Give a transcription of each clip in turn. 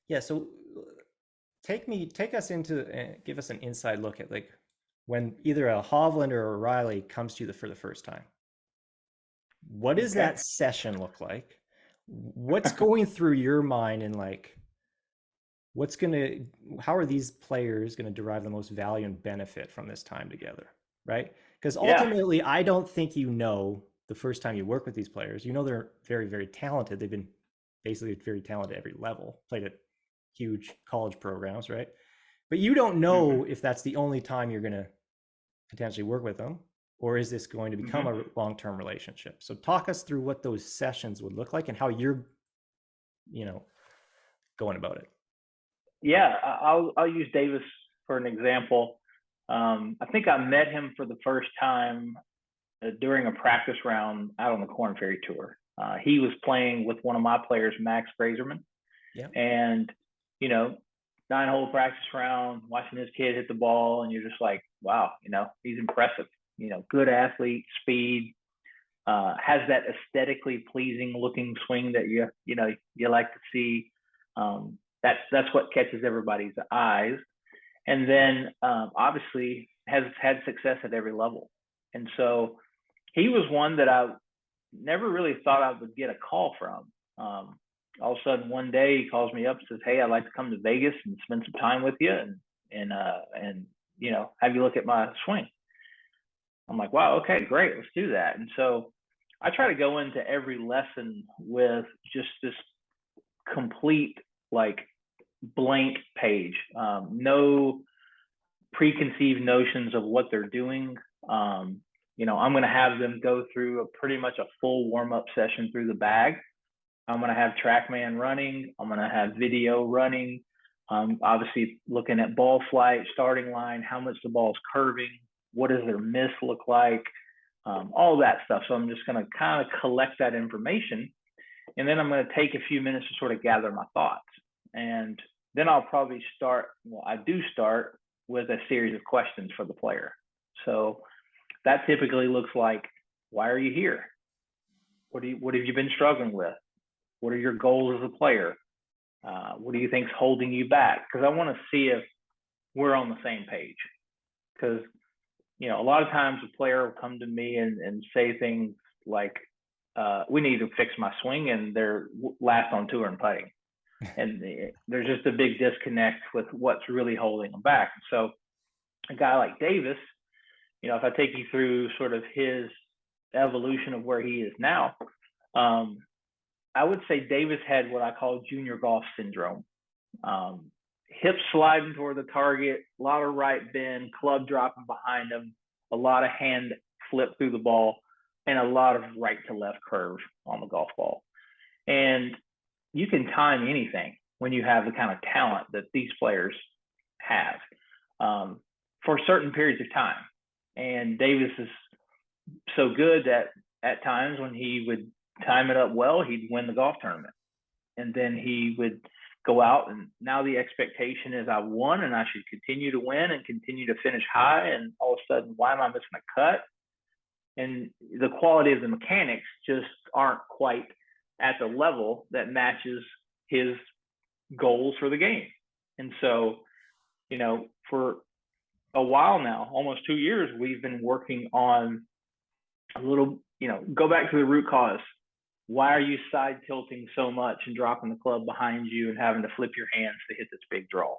Yeah, so take us into give us an inside look at like when either a Hovland or a Riley comes to you for the first time. What does Okay. that session look like? What's going through your mind and like what's going to how are these players going to derive the most value and benefit from this time together, right? Because Yeah. ultimately I don't think you know the first time you work with these players. You know they're very very talented. They've been basically very talented at every level, played at huge college programs, right? But you don't hmm know if that's the only time you're going to potentially work with them, or is this going to become hmm a long-term relationship? So talk us through what those sessions would look like and how you're, you know, going about it. Yeah. I'll use Davis for an example. I think I met him for the first time during a practice round out on the Corn Ferry Tour. He was playing with one of my players, Max Grazerman, Yeah. and you know, 9-hole practice round, watching this kid hit the ball, and you're just like, wow, he's impressive. Good athlete, speed, has that aesthetically pleasing looking swing that you like to see. That's what catches everybody's eyes, and then obviously has had success at every level. And so he was one that I never really thought I would get a call from. All of a sudden, one day he calls me up and says, "Hey, I'd like to come to Vegas and spend some time with you, and have you look at my swing." I'm like, "Wow, okay, great, let's do that." And so I try to go into every lesson with just this complete like blank page, no preconceived notions of what they're doing. I'm going to have them go through pretty much a full warm up session through the bag. I'm going to have TrackMan running. I'm going to have video running. Obviously, looking at ball flight, starting line, how much the ball's curving, what does their miss look like, all that stuff. So I'm just going to kind of collect that information. And then I'm going to take a few minutes to sort of gather my thoughts. And then I'll probably I do start with a series of questions for the player. So that typically looks like, why are you here? What have you been struggling with? What are your goals as a player? What do you think's holding you back? Because I want to see if we're on the same page. Because a lot of times a player will come to me and say things like, "We need to fix my swing," and they're last on tour and putting, and there's just a big disconnect with what's really holding them back. So a guy like Davis, if I take you through sort of his evolution of where he is now, I would say Davis had what I call junior golf syndrome. Hips sliding toward the target, a lot of right bend, club dropping behind him, a lot of hand flip through the ball, and a lot of right to left curve on the golf ball. And you can time anything when you have the kind of talent that these players have for certain periods of time. And Davis is so good that at times when he would time it up well, he'd win the golf tournament. And then he would go out, and now the expectation is I won and I should continue to win and continue to finish high. And all of a sudden, why am I missing a cut? And the quality of the mechanics just aren't quite at the level that matches his goals for the game. And so, for a while now, almost 2 years, we've been working on a little, go back to the root cause. Why are you side tilting so much and dropping the club behind you and having to flip your hands to hit this big draw?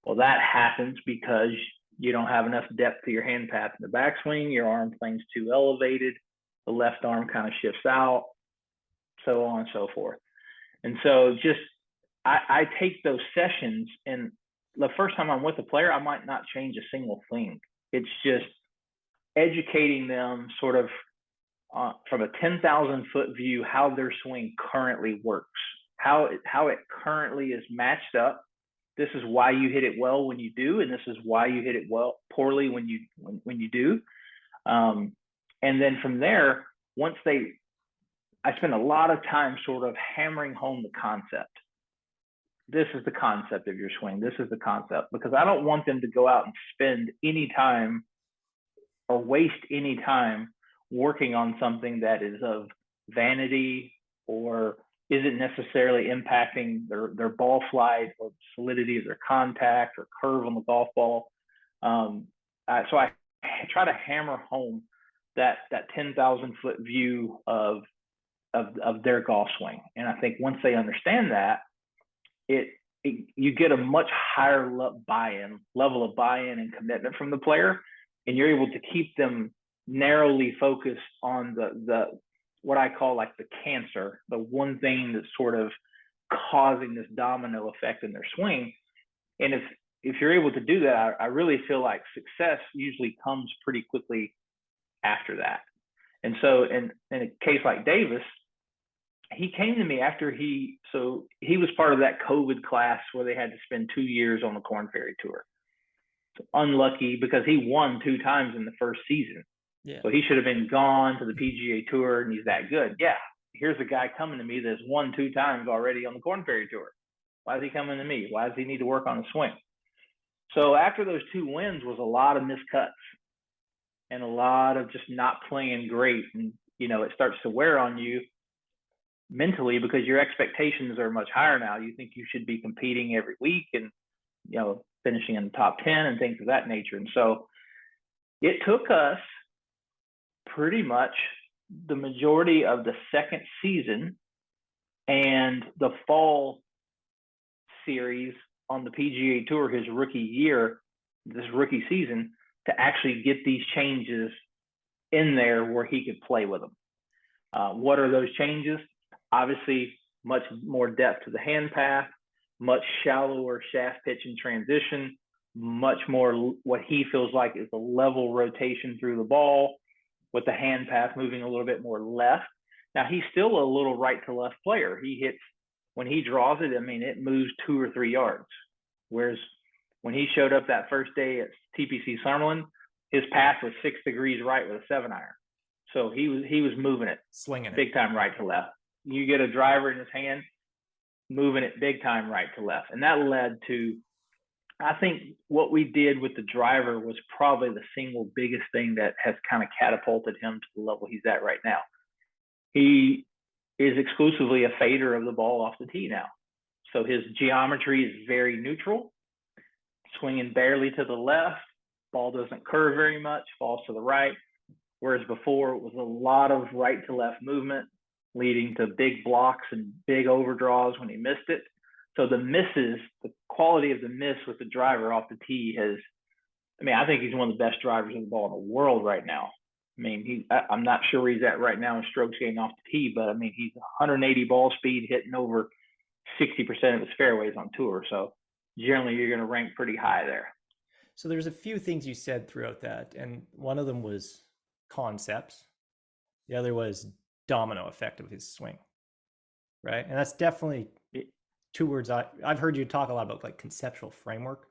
Well, that happens because you don't have enough depth to your hand path in the backswing. Your arm plane's too elevated. The left arm kind of shifts out, so on and so forth. And so I take those sessions, and the first time I'm with a player, I might not change a single thing. It's just educating them sort of from a 10,000-foot view how their swing currently works, how it currently is matched up. This is why you hit it well when you do, and this is why you hit it poorly when you do. And then from there, I spend a lot of time sort of hammering home the concept. This is the concept of your swing. This is the concept, because I don't want them to go out and spend any time or waste any time working on something that is of vanity or isn't necessarily impacting their ball flight or solidity of their contact or curve on the golf ball. So I try to hammer home that 10,000-foot view of their golf swing. And I think once they understand that, you get a much higher level of buy-in and commitment from the player, and you're able to keep them narrowly focused on the what I call like the cancer, the one thing that's sort of causing this domino effect in their swing. And if you're able to do that, I really feel like success usually comes pretty quickly after that. And so in a case like Davis, he came to me after he was part of that COVID class where they had to spend 2 years on the Korn Ferry Tour. Unlucky because he won 2 times in the first season. Yeah. So he should have been gone to the PGA Tour, and he's that good. Yeah, here's a guy coming to me that's won 2 times already on the Korn Ferry Tour. Why is he coming to me? Why does he need to work on the swing? So after those 2 wins was a lot of miscuts and a lot of just not playing great. And, it starts to wear on you mentally because your expectations are much higher now. You think you should be competing every week and, finishing in the top 10 and things of that nature. And so it took us pretty much the majority of the second season and the fall series on the PGA Tour, his rookie year, this rookie season, to actually get these changes in there where he could play with them. What are those changes? Obviously, much more depth to the hand path, much shallower shaft pitch and transition, much more what he feels like is a level rotation through the ball, with the hand path moving a little bit more left. Now, he's still a little right to left player. He hits, when he draws it, it moves 2 or 3 yards. Whereas when he showed up that first day at TPC Summerlin, his path was 6 degrees right with a 7-iron. So he was moving it, slinging it big time right to left. You get a driver in his hand, moving it big time right to left. And that led to, I think what we did with the driver was probably the single biggest thing that has kind of catapulted him to the level he's at right now. He is exclusively a fader of the ball off the tee now. So his geometry is very neutral, swinging barely to the left. Ball doesn't curve very much, falls to the right. Whereas before it was a lot of right to left movement, leading to big blocks and big overdraws when he missed it. So the misses, the quality of the miss with the driver off the tee I think he's one of the best drivers of the ball in the world right now. I'm not sure where he's at right now in strokes gained off the tee, but he's 180 ball speed, hitting over 60% of his fairways on tour. So generally you're going to rank pretty high there. So there's a few things you said throughout that, and one of them was concepts. The other was domino effect of his swing, right? And that's definitely 2 words I've heard you talk a lot about, like conceptual framework.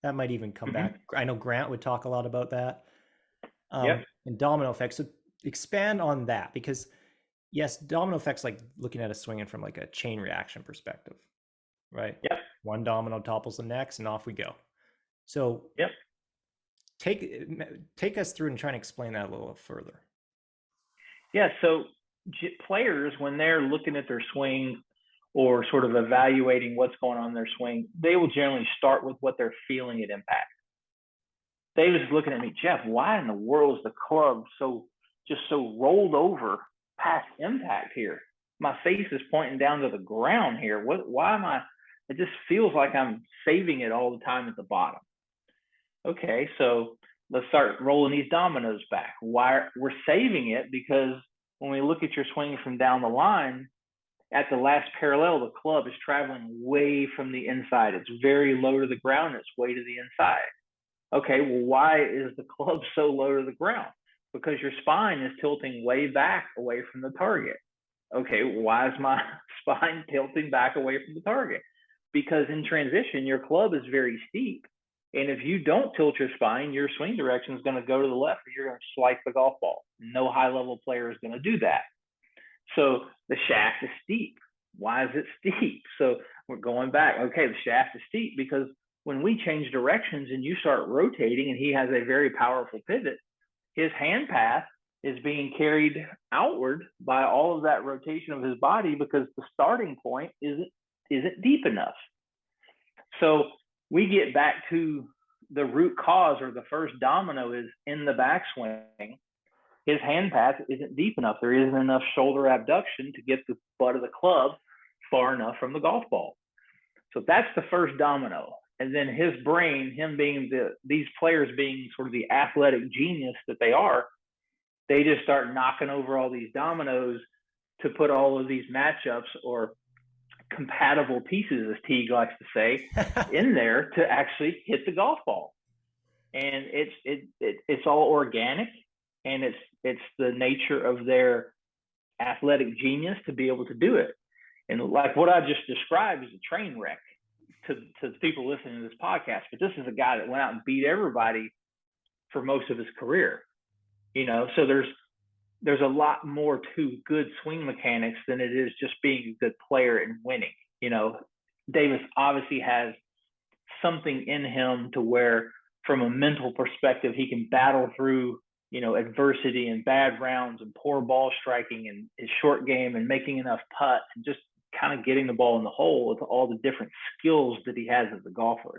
That might even come back. I know Grant would talk a lot about that. And domino effects. So expand on that, because yes, domino effects, like looking at a swinging from like a chain reaction perspective, right? Yep. One domino topples the next and off we go. So take us through and try and explain that a little further. Yeah. So players, when they're looking at their swing or sort of evaluating what's going on in their swing, they will generally start with what they're feeling at impact. David is looking at me, Jeff, why in the world is the club so rolled over past impact here? My face is pointing down to the ground here. Why am I? It just feels like I'm saving it all the time at the bottom. Okay, so let's start rolling these dominoes back. Why we're saving it? Because when we look at your swing from down the line, at the last parallel, the club is traveling way from the inside. It's very low to the ground. It's way to the inside. Okay, well, why is the club so low to the ground? Because your spine is tilting way back away from the target. Okay, why is my spine tilting back away from the target? Because in transition, your club is very steep. And if you don't tilt your spine, your swing direction is going to go to the left, or you're going to slice the golf ball. No high-level player is going to do that. So the shaft is steep. Why is it steep? So we're going back. Okay, the shaft is steep because when we change directions and you start rotating and he has a very powerful pivot, his hand path is being carried outward by all of that rotation of his body because the starting point isn't deep enough. So we get back to the root cause, or the first domino is in the backswing. His hand path isn't deep enough. There isn't enough shoulder abduction to get the butt of the club far enough from the golf ball. So that's the first domino. And then his brain, him being these players being sort of the athletic genius that they are, they just start knocking over all these dominoes to put all of these matchups or compatible pieces, as Teague likes to say, in there to actually hit the golf ball. And it's all organic, and it's the nature of their athletic genius to be able to do it. And like what I just described is a train wreck to the people listening to this podcast. But this is a guy that went out and beat everybody for most of his career. So there's a lot more to good swing mechanics than it is just being a good player and winning. Davis obviously has something in him to where, from a mental perspective, he can battle through, adversity and bad rounds and poor ball striking and his short game and making enough putts and just kind of getting the ball in the hole with all the different skills that he has as a golfer.